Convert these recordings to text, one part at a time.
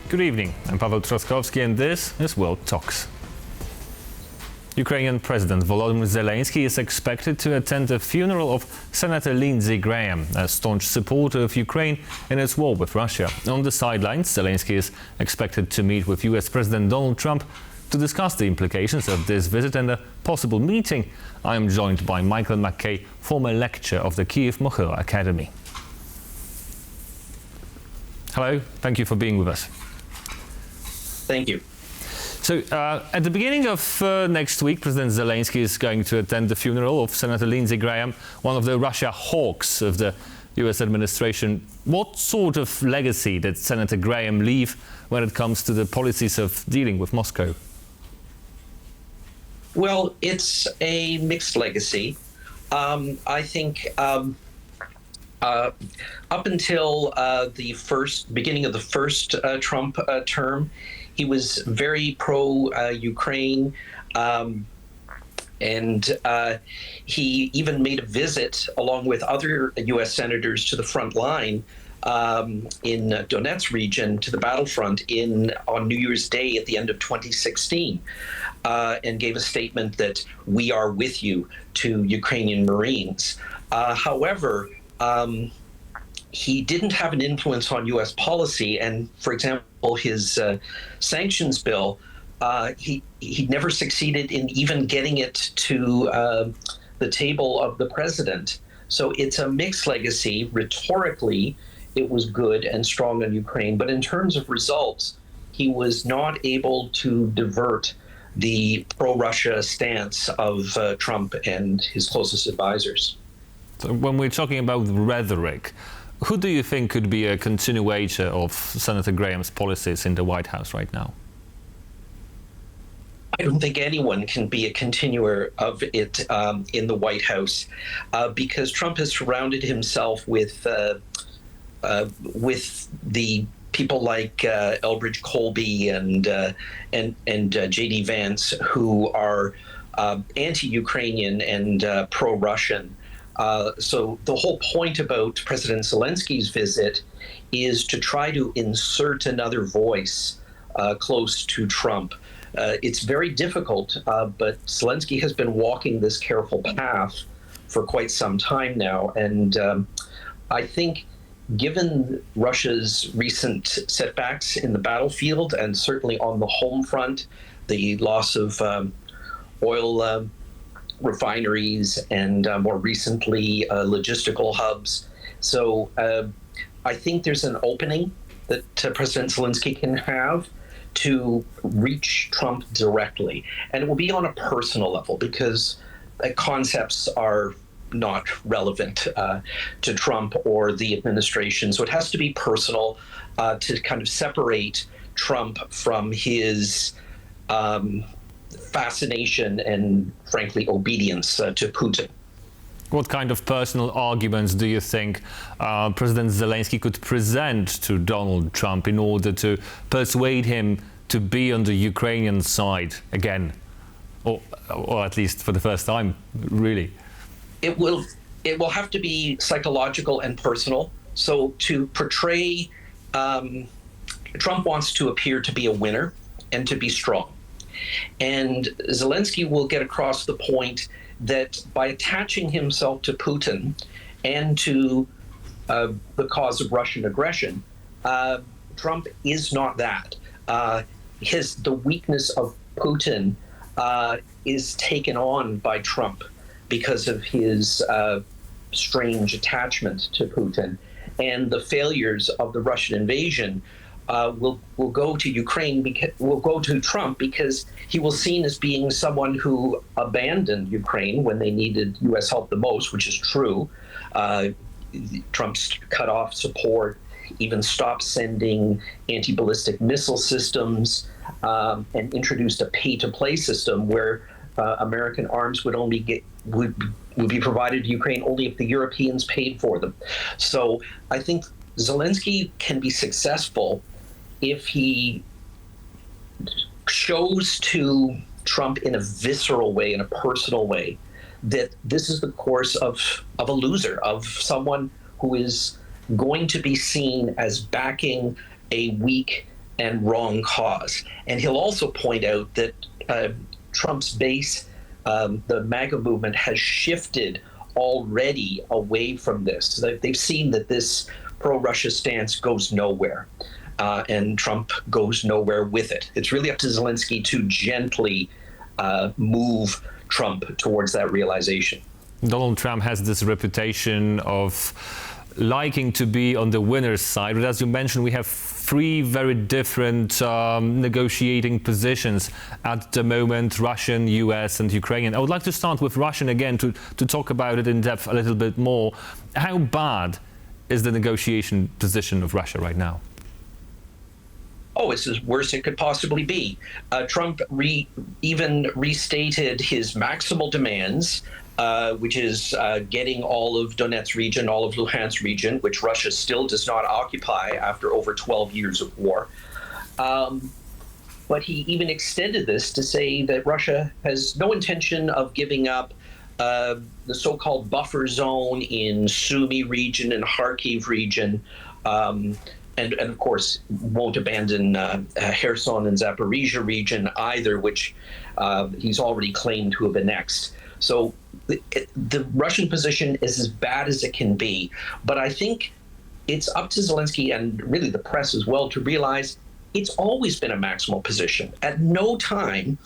Good evening, I'm Paweł Trzaskowski and this is World Talks. Ukrainian President Volodymyr Zelenskyy is expected to attend the funeral of Senator Lindsey Graham, a staunch supporter of Ukraine in its war with Russia. On the sidelines, Zelenskyy is expected to meet with US President Donald Trump to discuss the implications of this visit and a possible meeting. I am joined by MacKay, former lecturer of the Kyiv-Mohyla Academy. Hello, thank you for being with us. Thank you. So, at the beginning of next week, President Zelenskyy is going to attend the funeral of Senator Lindsey Graham, one of the Russia hawks of the US administration. What sort of legacy did Senator Graham leave when it comes to the policies of dealing with Moscow? Well, it's a mixed legacy. I think up until the beginning of the first Trump term, he was very pro-Ukraine, and he even made a visit along with other U.S. senators to the front line in Donetsk region, to the battlefront on New Year's Day at the end of 2016, and gave a statement that we are with you to Ukrainian Marines. However, he didn't have an influence on U.S. policy, and for example, his sanctions bill, he never succeeded in even getting it to the table of the president. So it's a mixed legacy. Rhetorically, it was good and strong on Ukraine, but in terms of results, he was not able to divert the pro-Russia stance of Trump and his closest advisors. So when we're talking about rhetoric, who do you think could be a continuator of Senator Graham's policies in the White House right now? I don't think anyone can be a continuer of it in the White House because Trump has surrounded himself with the people like Elbridge Colby and J.D. Vance, who are anti-Ukrainian and pro-Russian. So the whole point about President Zelenskyy's visit is to try to insert another voice close to Trump. It's very difficult, but Zelenskyy has been walking this careful path for quite some time now. And I think given Russia's recent setbacks in the battlefield and certainly on the home front, the loss of oil refineries and more recently logistical hubs. So I think there's an opening that President Zelenskyy can have to reach Trump directly. And it will be on a personal level because concepts are not relevant to Trump or the administration. So it has to be personal to kind of separate Trump from his fascination and, frankly, obedience to Putin. What kind of personal arguments do you think President Zelenskyy could present to Donald Trump in order to persuade him to be on the Ukrainian side again, or at least for the first time, really? It will have to be psychological and personal. So to portray, Trump wants to appear to be a winner and to be strong. And Zelenskyy will get across the point that by attaching himself to Putin and to the cause of Russian aggression, Trump is not that. The weakness of Putin is taken on by Trump because of his strange attachment to Putin. And the failures of the Russian invasion will go to Ukraine, will go to Trump, because he will seen as being someone who abandoned Ukraine when they needed U.S. help the most, which is true. Trump's cut off support, even stopped sending anti-ballistic missile systems, and introduced a pay-to-play system where American arms would be provided to Ukraine only if the Europeans paid for them. So I think Zelenskyy can be successful if he shows to Trump in a visceral way, in a personal way, that this is the course of a loser, of someone who is going to be seen as backing a weak and wrong cause. And he'll also point out that Trump's base, the MAGA movement, has shifted already away from this. They've seen that this pro-Russia stance goes nowhere, and Trump goes nowhere with it. It's really up to Zelenskyy to gently move Trump towards that realization. Donald Trump has this reputation of liking to be on the winner's side, but as you mentioned, we have three very different negotiating positions at the moment: Russian, US, and Ukrainian. I would like to start with Russian again to talk about it in depth a little bit more. How bad is the negotiation position of Russia right now? Oh, it's as worse it could possibly be. Trump even restated his maximal demands, which is getting all of Donetsk region, all of Luhansk region, which Russia still does not occupy after over 12 years of war. But he even extended this to say that Russia has no intention of giving up the so-called buffer zone in Sumy region and Kharkiv region, and of course won't abandon Kherson and Zaporizhia region either, which he's already claimed to have annexed. So the Russian position is as bad as it can be. But I think it's up to Zelenskyy and really the press as well to realize it's always been a maximal position. At no time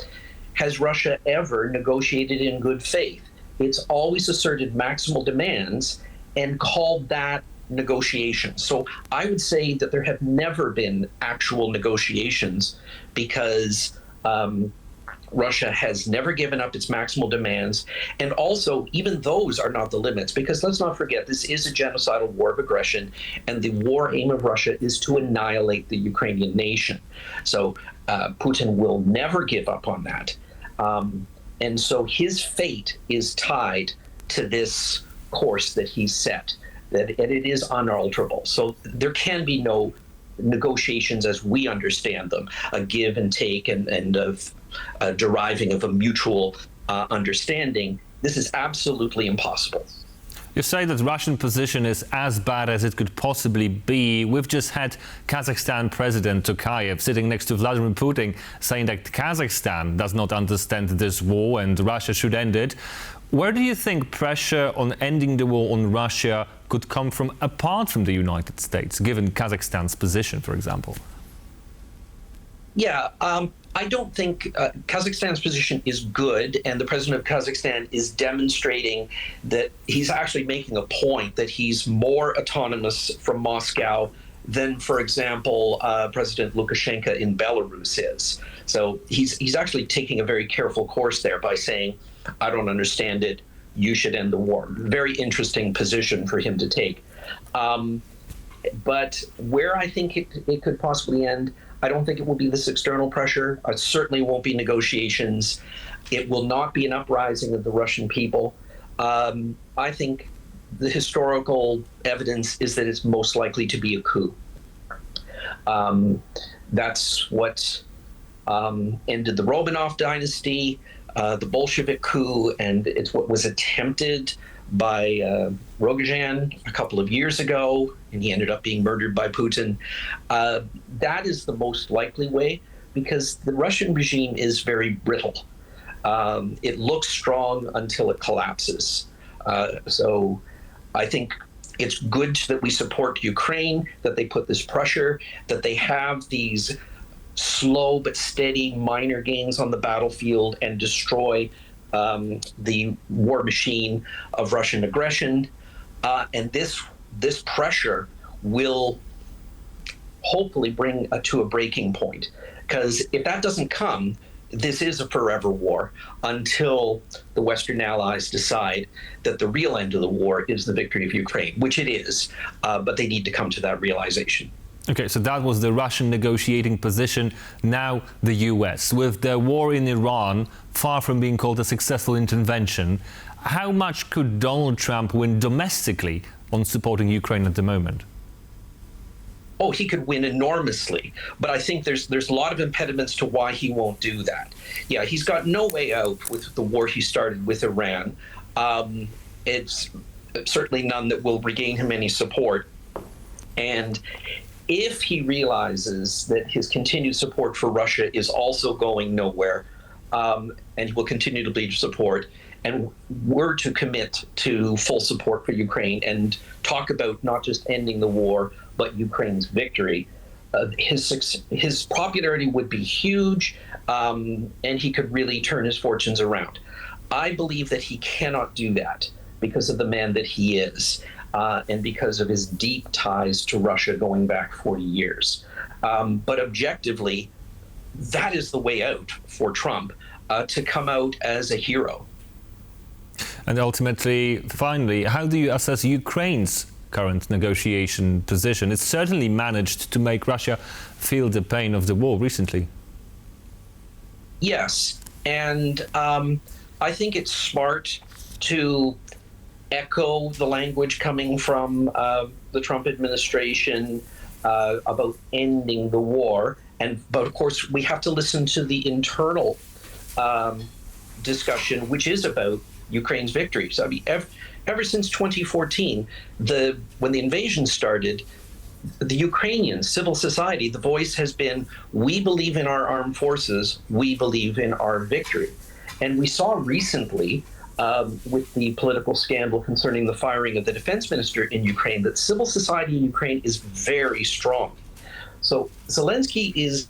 has Russia ever negotiated in good faith. It's always asserted maximal demands and called that negotiations. So I would say that there have never been actual negotiations because Russia has never given up its maximal demands. And also, even those are not the limits, because let's not forget, this is a genocidal war of aggression, and the war aim of Russia is to annihilate the Ukrainian nation. So Putin will never give up on that. And so his fate is tied to this course that he's set, that it is unalterable. So there can be no negotiations as we understand them, a give and take and a deriving of a mutual understanding. This is absolutely impossible. You say that Russian position is as bad as it could possibly be. We've just had Kazakhstan President Tokayev sitting next to Vladimir Putin saying that Kazakhstan does not understand this war and Russia should end it. Where do you think pressure on ending the war on Russia could come from apart from the United States, given Kazakhstan's position, for example? Yeah, I don't think Kazakhstan's position is good, and the president of Kazakhstan is demonstrating that he's actually making a point that he's more autonomous from Moscow than, for example, President Lukashenko in Belarus is. So he's actually taking a very careful course there by saying, I don't understand it, you should end the war. Very interesting position for him to take. But where I think it could possibly end, I don't think it will be this external pressure. It certainly won't be negotiations. It will not be an uprising of the Russian people. I think the historical evidence is that it's most likely to be a coup. That's what ended the Romanov dynasty, the Bolshevik coup, and it's what was attempted by Rogozhin a couple of years ago, and he ended up being murdered by Putin. That is the most likely way, because the Russian regime is very brittle. It looks strong until it collapses. So I think it's good that we support Ukraine, that they put this pressure, that they have these slow but steady minor gains on the battlefield and destroy the war machine of Russian aggression. And this pressure will hopefully bring to a breaking point. Because if that doesn't come, this is a forever war until the Western allies decide that the real end of the war is the victory of Ukraine, which it is, but they need to come to that realization. Okay, so that was the Russian negotiating position. Now the US. With the war in Iran far from being called a successful intervention, how much could Donald Trump win domestically on supporting Ukraine at the moment? Oh, he could win enormously, but I think there's a lot of impediments to why he won't do that. Yeah, he's got no way out with the war he started with Iran. It's certainly none that will regain him any support. And if he realizes that his continued support for Russia is also going nowhere, and he will continue to lead support, and were to commit to full support for Ukraine and talk about not just ending the war, but Ukraine's victory, his popularity would be huge, and he could really turn his fortunes around. I believe that he cannot do that because of the man that he is, and because of his deep ties to Russia going back 40 years. But objectively, that is the way out for Trump, to come out as a hero. And ultimately, finally, how do you assess Ukraine's current negotiation position? It's certainly managed to make Russia feel the pain of the war recently. Yes, and I think it's smart to echo the language coming from the Trump administration about ending the war. But of course, we have to listen to the internal discussion, which is about Ukraine's victory. So I mean, ever since 2014, when the invasion started, the Ukrainian civil society, the voice has been, we believe in our armed forces, we believe in our victory. And we saw recently, with the political scandal concerning the firing of the defense minister in Ukraine, that civil society in Ukraine is very strong. So Zelenskyy is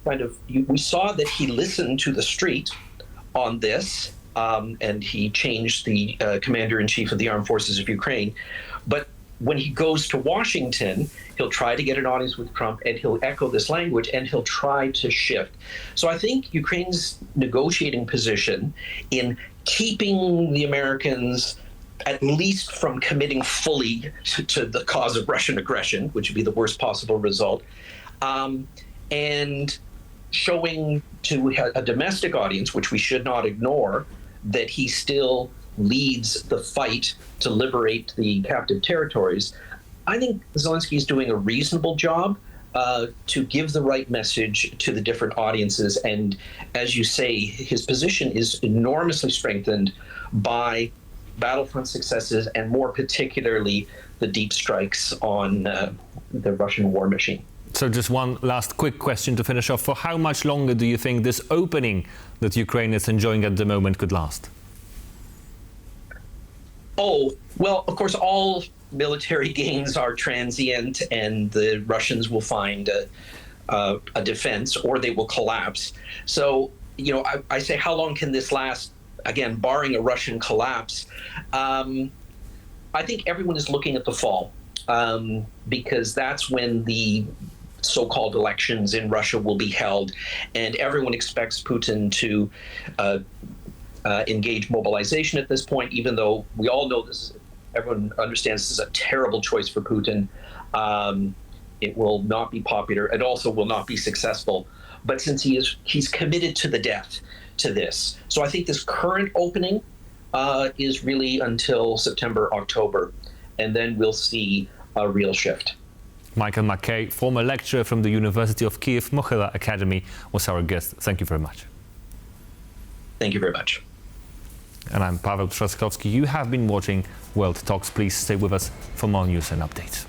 we saw that he listened to the street on this, and he changed the commander-in-chief of the armed forces of Ukraine. But when he goes to Washington, he'll try to get an audience with Trump, and he'll echo this language, and he'll try to shift. So I think Ukraine's negotiating position in keeping the Americans at least from committing fully to the cause of Russian aggression, which would be the worst possible result, and showing to a domestic audience, which we should not ignore, that he still leads the fight to liberate the captive territories. I think Zelenskyy is doing a reasonable job to give the right message to the different audiences. And as you say, his position is enormously strengthened by battlefront successes, and more particularly the deep strikes on the Russian war machine. So just one last quick question to finish off. For how much longer do you think this opening that Ukraine is enjoying at the moment could last? Oh, well, of course, all military gains are transient, and the Russians will find a defense, or they will collapse. So, I say, how long can this last? Again, barring a Russian collapse, I think everyone is looking at the fall, because that's when the so-called elections in Russia will be held, and everyone expects Putin to engage mobilization at this point, even though we all know everyone understands this is a terrible choice for Putin. It will not be popular. It also will not be successful. But since he's committed to the death to this. So I think this current opening is really until September, October, and then we'll see a real shift. MacKay, former lecturer from the University of Kyiv Mohyla Academy, was our guest. Thank you very much. Thank you very much. And I'm Paweł Trzaskowski. You have been watching World Talks. Please stay with us for more news and updates.